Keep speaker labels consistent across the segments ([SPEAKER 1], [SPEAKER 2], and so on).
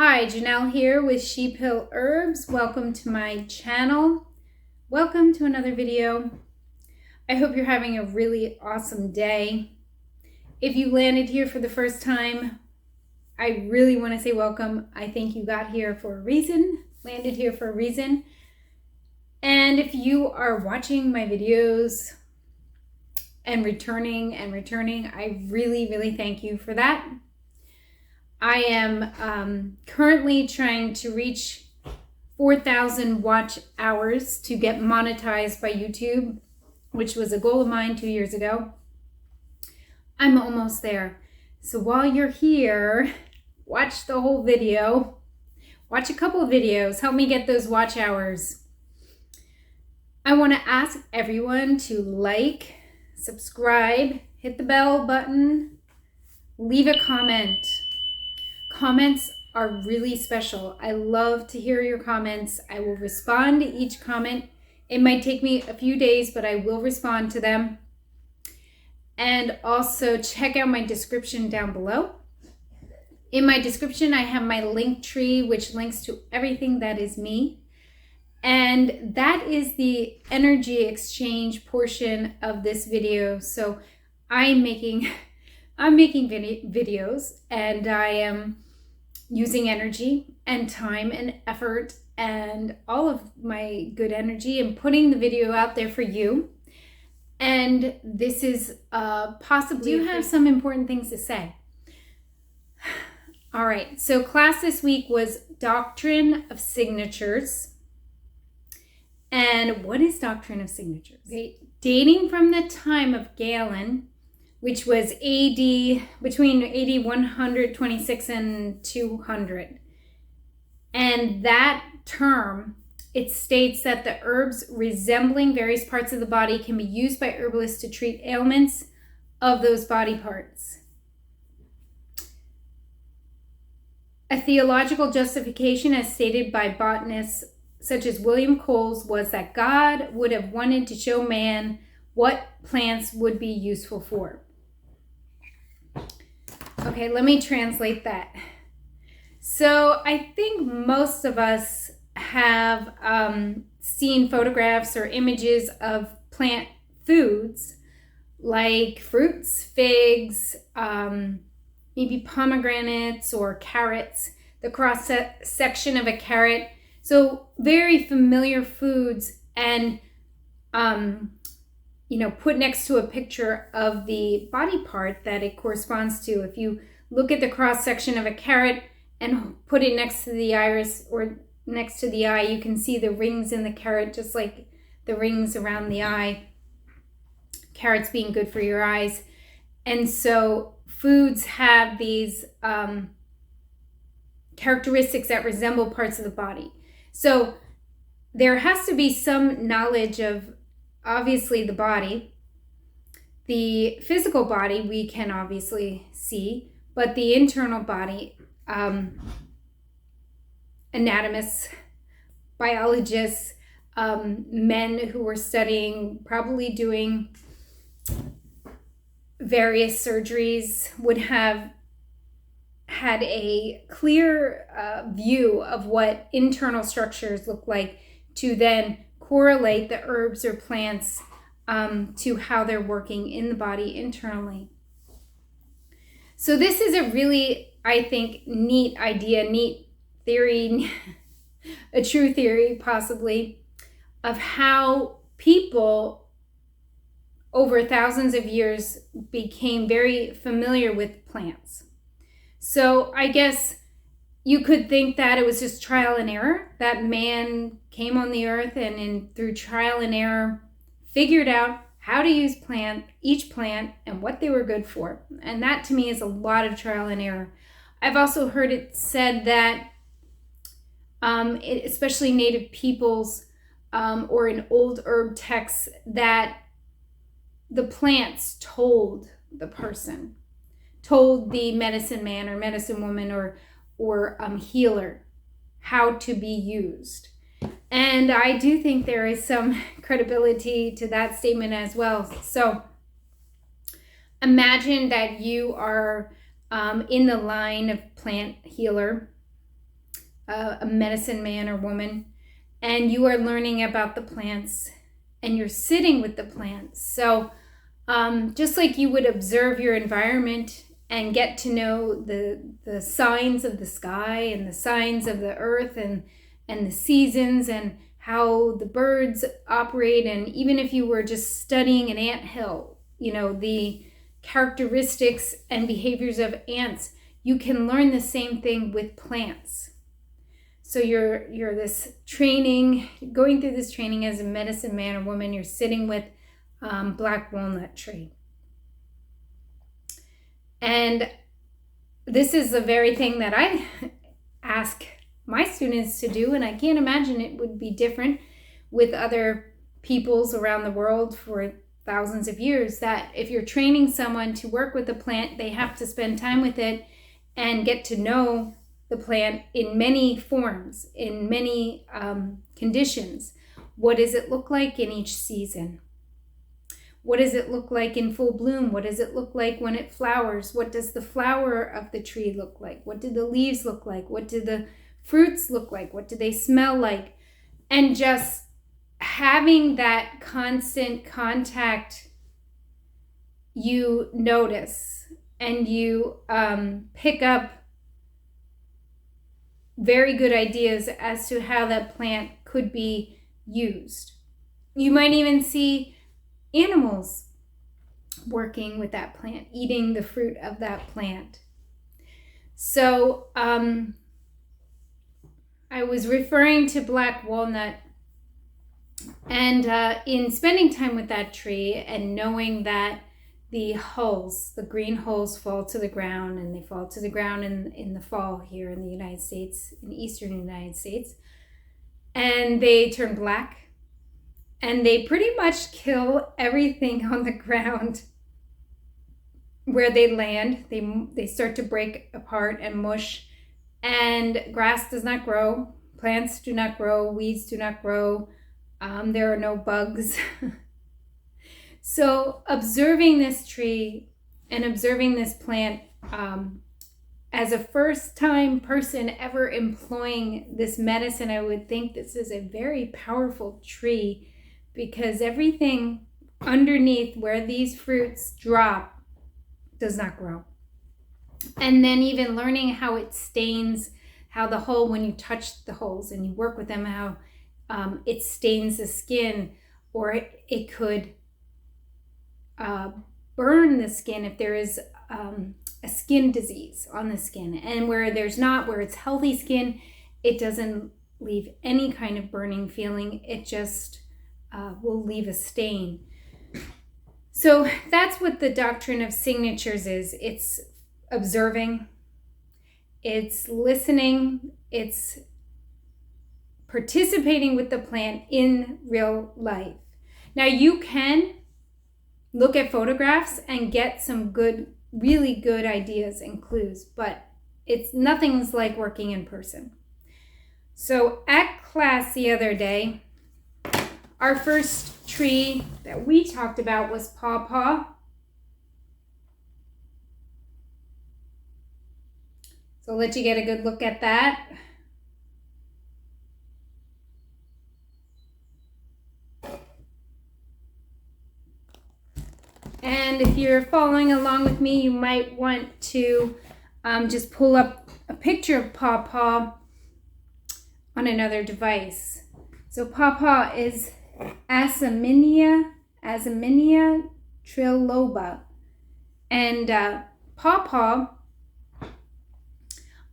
[SPEAKER 1] Hi, Janelle here with Sheep Hill Herbs. Welcome to my channel. Welcome to another video. I hope you're having a really awesome day. If you landed here for the first time, I really want to say welcome. I think you got here for a reason, landed here for a reason. And if you are watching my videos and returning, I really thank you for that. I am currently trying to reach 4,000 watch hours to get monetized by YouTube, which was a goal of mine 2 years ago. I'm almost there. So while you're here, watch the whole video. Watch a couple of videos. Help me get those watch hours. I want to ask everyone to like, subscribe, hit the bell button, leave a comment. Comments are really special. I love to hear your comments. I will respond to each comment. It might take me a few days, but I will respond to them. And also check out my description down below. In my description, I have my link tree, which links to everything that is me. And that is the energy exchange portion of this video. So I'm making videos, and I am using energy and time and effort and all of my good energy and putting the video out there for you. And this is possibly, do have some important things to say. All right, so class this week was Doctrine of Signatures. And what is Doctrine of Signatures? Dating from the time of Galen, which was between AD 126 and 200. And that term, it states that the herbs resembling various parts of the body can be used by herbalists to treat ailments of those body parts. A theological justification, as stated by botanists such as William Coles, was that God would have wanted to show man what plants would be useful for. Okay, let me translate that. So I think most of us have seen photographs or images of plant foods like fruits, figs, maybe pomegranates or carrots, the cross section of a carrot. So very familiar foods, and put next to a picture of the body part that it corresponds to. If you look at the cross section of a carrot and put it next to the iris or next to the eye, you can see the rings in the carrot, just like the rings around the eye. Carrots being good for your eyes. And so foods have these characteristics that resemble parts of the body. So there has to be some knowledge of, obviously, the body. The physical body we can obviously see, but the internal body, anatomists, biologists, men who were studying, probably doing various surgeries, would have had a clear view of what internal structures look like to then correlate the herbs or plants to how they're working in the body internally. So this is a really, I think, neat idea, neat theory, a true theory possibly, of how people over thousands of years became very familiar with plants. So I guess you could think that it was just trial and error, that man came on the earth and through trial and error figured out how to use each plant and what they were good for. And that to me is a lot of trial and error. I've also heard it said that especially native peoples or in old herb texts, that the plants told the person, told the medicine man or medicine woman or healer how to be used. And I do think there is some credibility to that statement as well. So imagine that you are in the line of plant healer a medicine man or woman, and you are learning about the plants and you're sitting with the plants. So just like you would observe your environment and get to know the signs of the sky and the signs of the earth and the seasons and how the birds operate, and even if you were just studying an anthill, you know, the characteristics and behaviors of ants, you can learn the same thing with plants. So you're this training, going through this training as a medicine man or woman. You're sitting with black walnut tree. And this is the very thing that I ask my students to do, and I can't imagine it would be different with other peoples around the world for thousands of years, that if you're training someone to work with a plant, they have to spend time with it and get to know the plant in many forms, in many conditions. What does it look like in each season? What does it look like in full bloom? What does it look like when it flowers? What does the flower of the tree look like? What do the leaves look like? What do the fruits look like? What do they smell like? And just having that constant contact, you notice and you pick up very good ideas as to how that plant could be used. You might even see animals working with that plant, eating the fruit of that plant. So I was referring to black walnut, and in spending time with that tree and knowing that the hulls, the green hulls, fall to the ground, and they fall to the ground in the fall here in the United States, in eastern United States, and they turn black, and they pretty much kill everything on the ground where they land. They start to break apart and mush, and grass does not grow, plants do not grow, weeds do not grow, there are no bugs. So observing this tree and observing this plant as a first-time person ever employing this medicine, I would think this is a very powerful tree, because everything underneath where these fruits drop does not grow. And then even learning how it stains, how the hull, when you touch the hulls and you work with them, how it stains the skin, or it could burn the skin if there is a skin disease on the skin. And where there's not, where it's healthy skin, it doesn't leave any kind of burning feeling. It just will leave a stain. So that's what the Doctrine of Signatures is. It's observing, it's listening, it's participating with the plant in real life. Now you can look at photographs and get some good, really good ideas and clues, but nothing's like working in person. So at class the other day, our first tree that we talked about was Pawpaw. So I'll let you get a good look at that. And if you're following along with me, you might want to just pull up a picture of Pawpaw on another device. So Pawpaw is Asaminia triloba. And Pawpaw,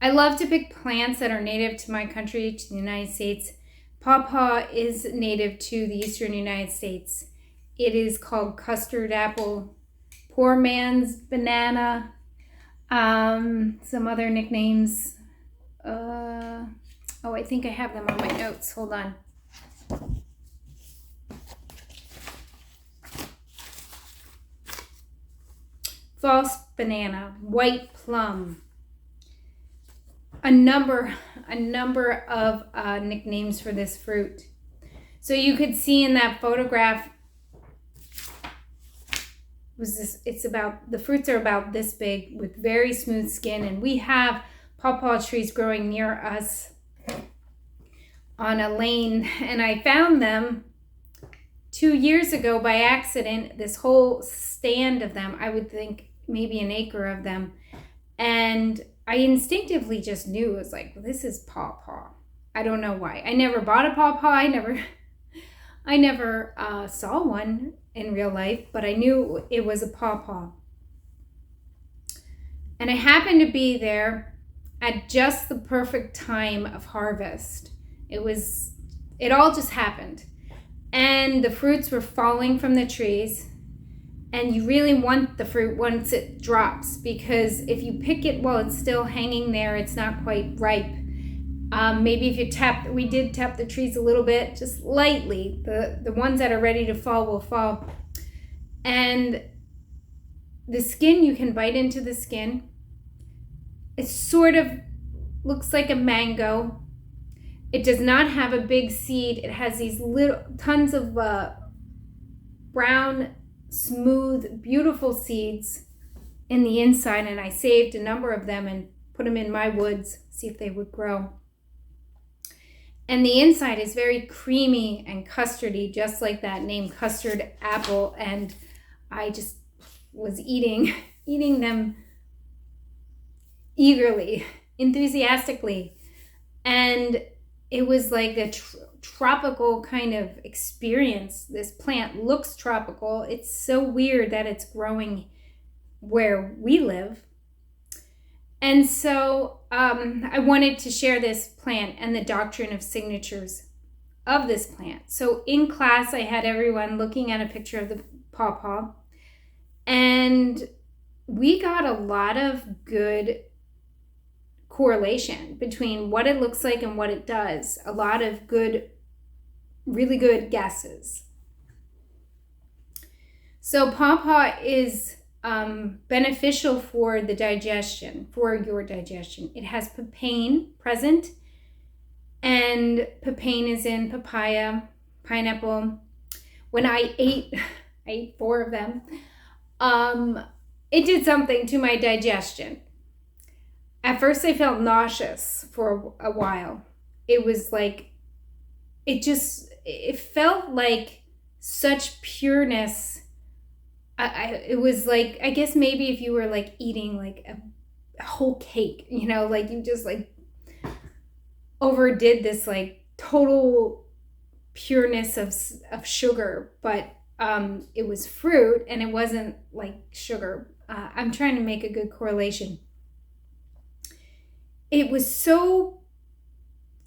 [SPEAKER 1] I love to pick plants that are native to my country, to the United States. Pawpaw is native to the eastern United States. It is called custard apple, poor man's banana, some other nicknames. I think I have them on my notes. Hold on. False banana, white plum. A number of nicknames for this fruit. So you could see in that photograph, the fruits are about this big with very smooth skin, and we have pawpaw trees growing near us on a lane, and I found them 2 years ago by accident, this whole stand of them. I would think maybe an acre of them. And I instinctively just knew, it was like, well, this is Pawpaw. I don't know why. I never bought a Pawpaw. I never saw one in real life, but I knew it was a Pawpaw. And I happened to be there at just the perfect time of harvest. It all just happened. And the fruits were falling from the trees. And you really want the fruit once it drops, because if you pick it while it's still hanging there, it's not quite ripe. Maybe if you we did tap the trees a little bit, just lightly. The ones that are ready to fall will fall. And the skin, you can bite into the skin. It sort of looks like a mango. It does not have a big seed. It has these little tons of brown, smooth, beautiful seeds in the inside, and I saved a number of them and put them in my woods, see if they would grow. And the inside is very creamy and custardy, just like that name, custard apple. And I just was eating them eagerly, enthusiastically. And it was like a tropical kind of experience. This plant looks tropical. It's so weird that it's growing where we live. And so I wanted to share this plant and the doctrine of signatures of this plant. So in class, I had everyone looking at a picture of the pawpaw, and we got a lot of good correlation between what it looks like and what it does. A lot of good, really good guesses. So pawpaw is beneficial for the digestion, for your digestion. It has papain present, and papain is in papaya, pineapple. When I ate 4 of them, it did something to my digestion. At first I felt nauseous for a while. It was like, it felt like such pureness. It was like, I guess maybe if you were like eating like a whole cake, you know, like you just like overdid this like total pureness of sugar, but it was fruit and it wasn't like sugar. I'm trying to make a good correlation. It was so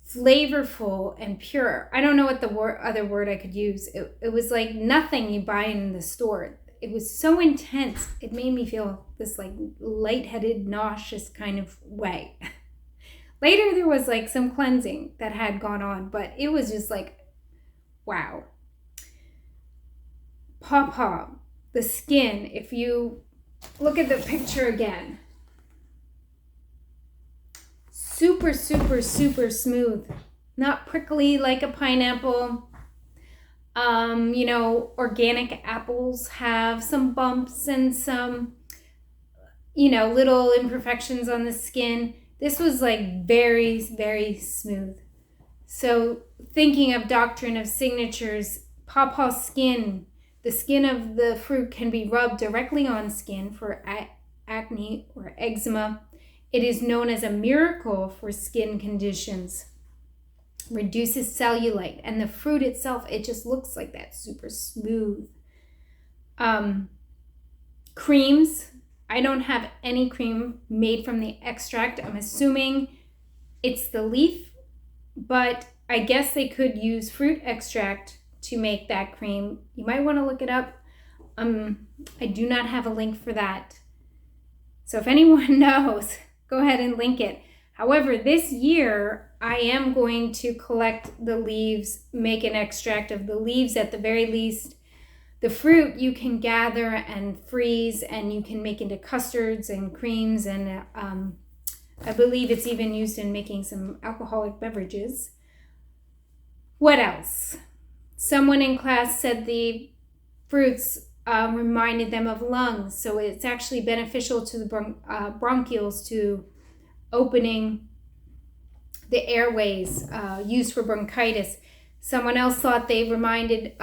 [SPEAKER 1] flavorful and pure. I don't know what the other word I could use. It was like nothing you buy in the store. It was so intense. It made me feel this like lightheaded, nauseous kind of way. Later, there was like some cleansing that had gone on, but it was just like, wow. Pawpaw, the skin, if you look at the picture again, super, super, super smooth. Not prickly like a pineapple. You know, organic apples have some bumps and some, you know, little imperfections on the skin. This was like very, very smooth. So thinking of Doctrine of Signatures, pawpaw skin, the skin of the fruit can be rubbed directly on skin for acne or eczema. It is known as a miracle for skin conditions. Reduces cellulite, and the fruit itself, it just looks like that, super smooth. Creams, I don't have any cream made from the extract. I'm assuming it's the leaf, but I guess they could use fruit extract to make that cream. You might want to look it up. I do not have a link for that. So if anyone knows, go ahead and link it. However, this year, I am going to collect the leaves, make an extract of the leaves at the very least. The fruit you can gather and freeze, and you can make into custards and creams, and I believe it's even used in making some alcoholic beverages. What else? Someone in class said the fruits reminded them of lungs, so it's actually beneficial to the bronchioles, to opening the airways, used for bronchitis. Someone else thought they reminded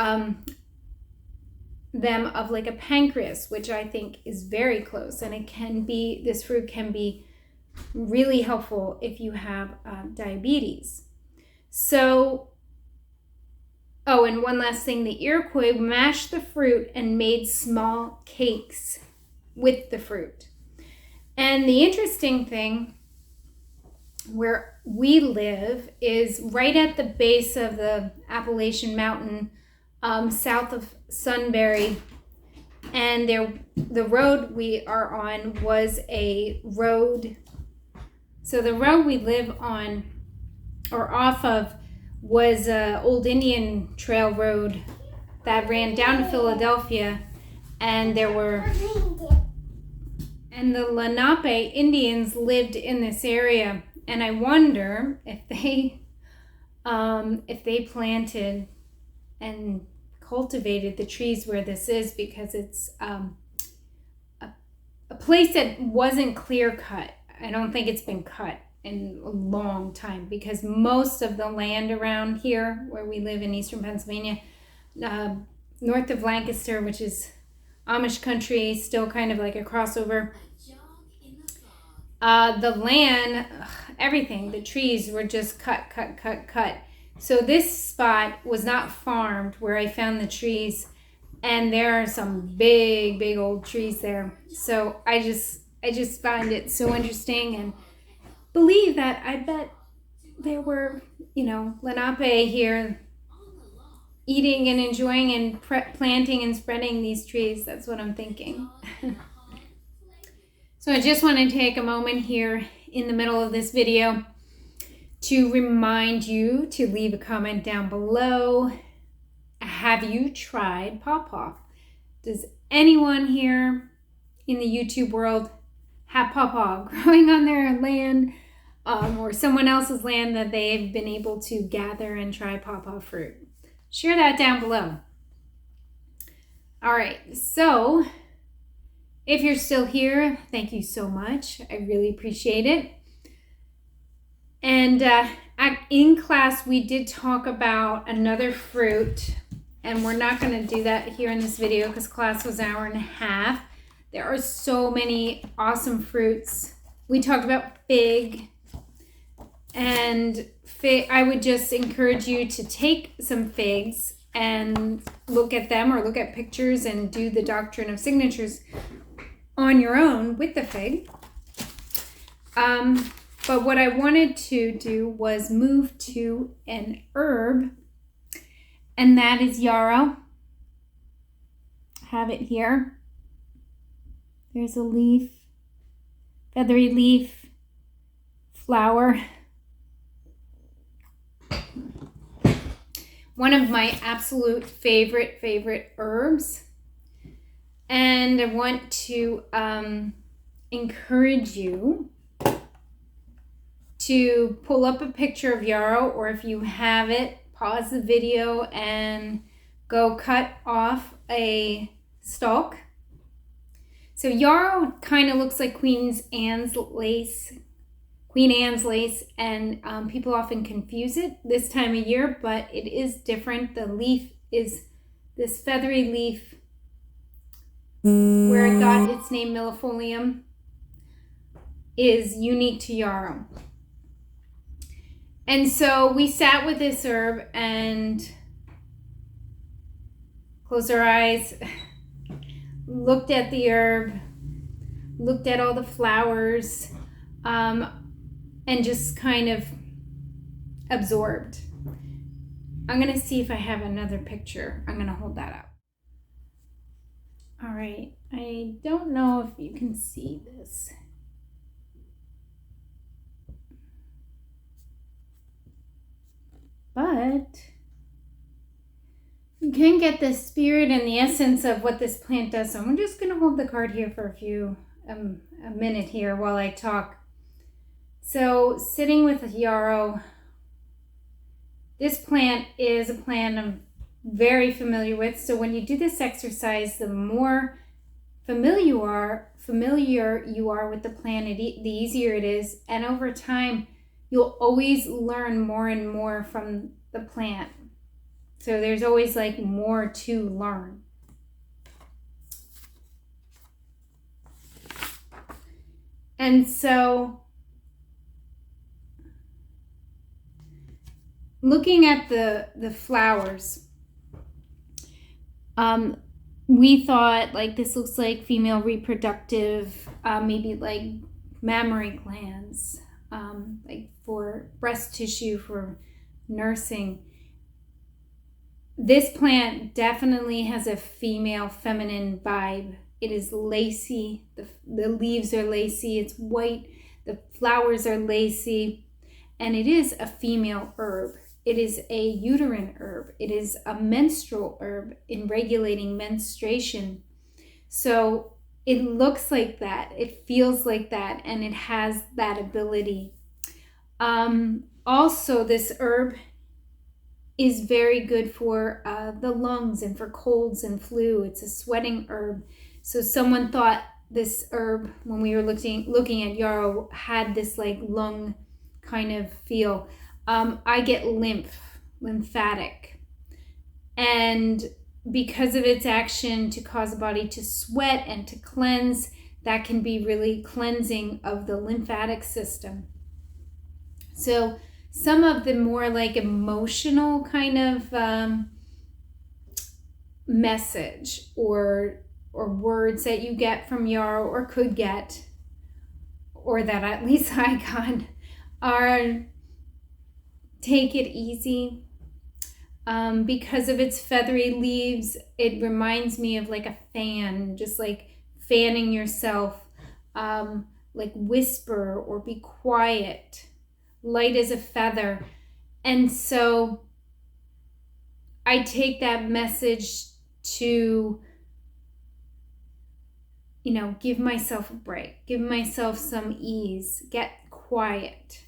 [SPEAKER 1] them of like a pancreas, which I think is very close, and it can be, this fruit can be really helpful if you have diabetes. So, oh, and one last thing, the Iroquois mashed the fruit and made small cakes with the fruit. And the interesting thing where we live is right at the base of the Appalachian Mountain, south of Sunbury, and the road we are on was a road. So the road we live on or off of was a old Indian trail road that ran down to Philadelphia, and the Lenape Indians lived in this area. And I wonder if they planted and cultivated the trees where this is, because it's a place that wasn't clear cut. I don't think it's been cut in a long time, because most of the land around here where we live in eastern Pennsylvania, north of Lancaster, which is Amish country, still kind of like a crossover, the land, everything, the trees were just cut. So this spot was not farmed where I found the trees, and there are some big old trees there. So I just find it so interesting, and believe that I bet there were, Lenape here eating and enjoying and planting and spreading these trees. That's what I'm thinking. So I just want to take a moment here in the middle of this video to remind you to leave a comment down below. Have you tried Pawpaw? Does anyone here in the YouTube world have Pawpaw growing on their land, or someone else's land that they've been able to gather and try Pawpaw fruit? Share that down below. All right, so if you're still here, thank you so much. I really appreciate it. And in class, we did talk about another fruit, and we're not going to do that here in this video because class was an hour and a half. There are so many awesome fruits. We talked about fig, and I would just encourage you to take some figs and look at them, or look at pictures and do the Doctrine of Signatures on your own with the fig. But what I wanted to do was move to an herb, and that is yarrow. I have it here. There's a leaf, feathery leaf, flower. One of my absolute favorite herbs. And I want to encourage you to pull up a picture of yarrow, or if you have it, pause the video and go cut off a stalk. So yarrow kind of looks like Queen Anne's lace, and people often confuse it this time of year, but it is different. The leaf is this feathery leaf, where it got its name millefolium, is unique to yarrow. And so we sat with this herb and closed our eyes, looked at the herb, looked at all the flowers, and just kind of absorbed. I'm going to see if I have another picture. I'm going to hold that up. All right, I don't know if you can see this. But you can get the spirit and the essence of what this plant does. So I'm just going to hold the card here for a minute here while I talk. So sitting with yarrow, this plant is a plant I'm very familiar with. So when you do this exercise, the more familiar you are with the plant, the easier it is. And over time, you'll always learn more and more from the plant. So there's always like more to learn. And so looking at the flowers, we thought like this looks like female reproductive, maybe like mammary glands, like for breast tissue, for nursing. This plant definitely has a female feminine vibe. It is lacy. The leaves are lacy. It's white. The flowers are lacy. And it is a female herb. It is a uterine herb. It is a menstrual herb in regulating menstruation. So it looks like that. It feels like that. And it has that ability. Also, this herb is very good for the lungs and for colds and flu. It's a sweating herb. So someone thought this herb, when we were looking at yarrow, had this like lung kind of feel. I get lymphatic. And because of its action to cause the body to sweat and to cleanse, that can be really cleansing of the lymphatic system. So some of the more like emotional kind of message or words that you get from yarrow, or could get, or that at least I got, are take it easy. Because of its feathery leaves, it reminds me of like a fan, just like fanning yourself, like whisper or be quiet, light as a feather. And so I take that message to, give myself a break, give myself some ease, get quiet.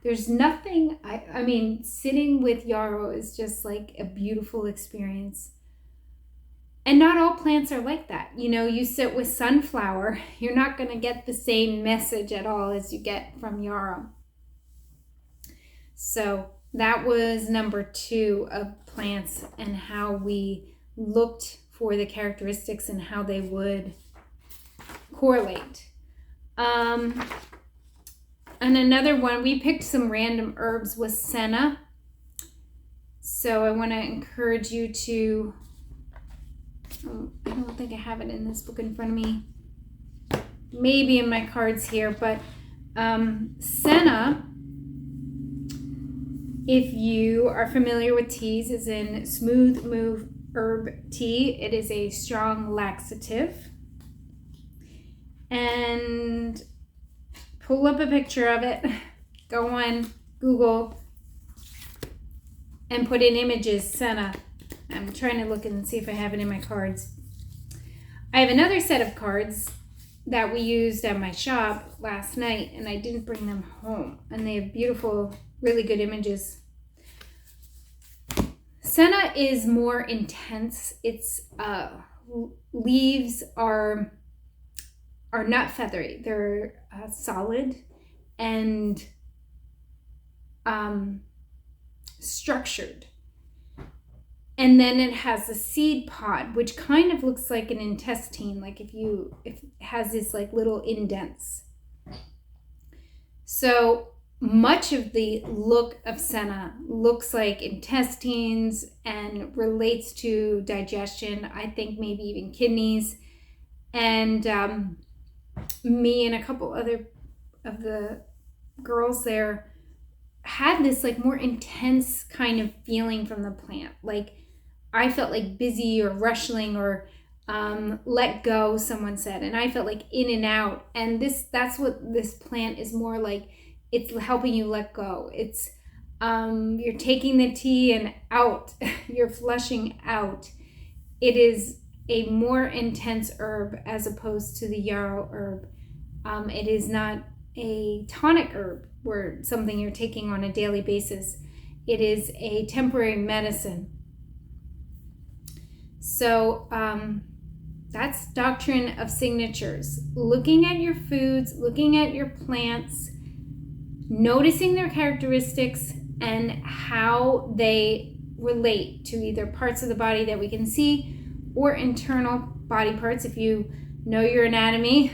[SPEAKER 1] There's nothing, I mean, sitting with yarrow is just like a beautiful experience. And not all plants are like that. You sit with sunflower, you're not going to get the same message at all as you get from yarrow. So that was number 2 of plants and how we looked for the characteristics and how they would correlate. And another one, we picked some random herbs, was Senna. So I want to encourage you to, I don't think I have it in this book in front of me. Maybe in my cards here, but Senna, if you are familiar with teas, is in smooth move herb tea. It is a strong laxative. And pull up a picture of it, go on Google and put in images, Senna. I'm trying to look and see if I have it in my cards. I have another set of cards that we used at my shop last night, and I didn't bring them home. And they have beautiful, really good images. Senna is more intense. Its leaves are not feathery. They're solid and structured. And then it has a seed pod, which kind of looks like an intestine, like if it has this like little indents. So much of the look of Senna looks like intestines and relates to digestion. I think maybe even kidneys. And me and a couple other of the girls there had this like more intense kind of feeling from the plant. Like I felt like busy or rushing or let go, someone said, and I felt like in and out. And that's what this plant is more like. It's helping you let go. It's you're taking the tea and out. You're flushing out. It is a more intense herb as opposed to the yarrow herb. It is not a tonic herb or something you're taking on a daily basis. It is a temporary medicine. So that's Doctrine of Signatures. Looking at your foods, looking at your plants, noticing their characteristics and how they relate to either parts of the body that we can see or internal body parts if you know your anatomy.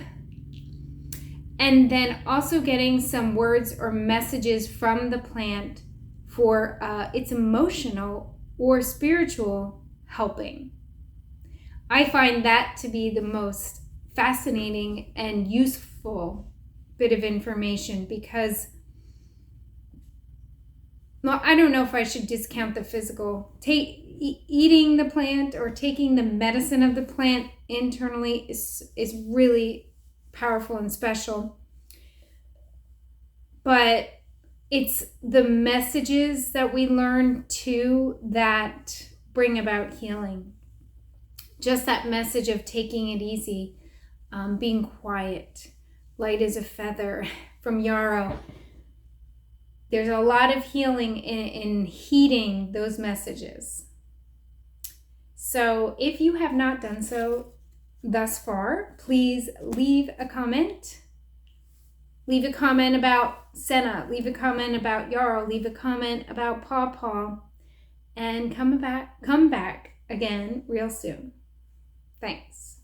[SPEAKER 1] And then also getting some words or messages from the plant for its emotional or spiritual helping. I find that to be the most fascinating and useful bit of information because, well, I don't know if I should discount the physical. Eating the plant or taking the medicine of the plant internally is really powerful and special. But it's the messages that we learn too that bring about healing. Just that message of taking it easy, being quiet, light as a feather from Yarrow. There's a lot of healing in heeding those messages. So if you have not done so thus far, please leave a comment. Leave a comment about Senna. Leave a comment about Yarrow. Leave a comment about Pawpaw. And come back again real soon. Thanks.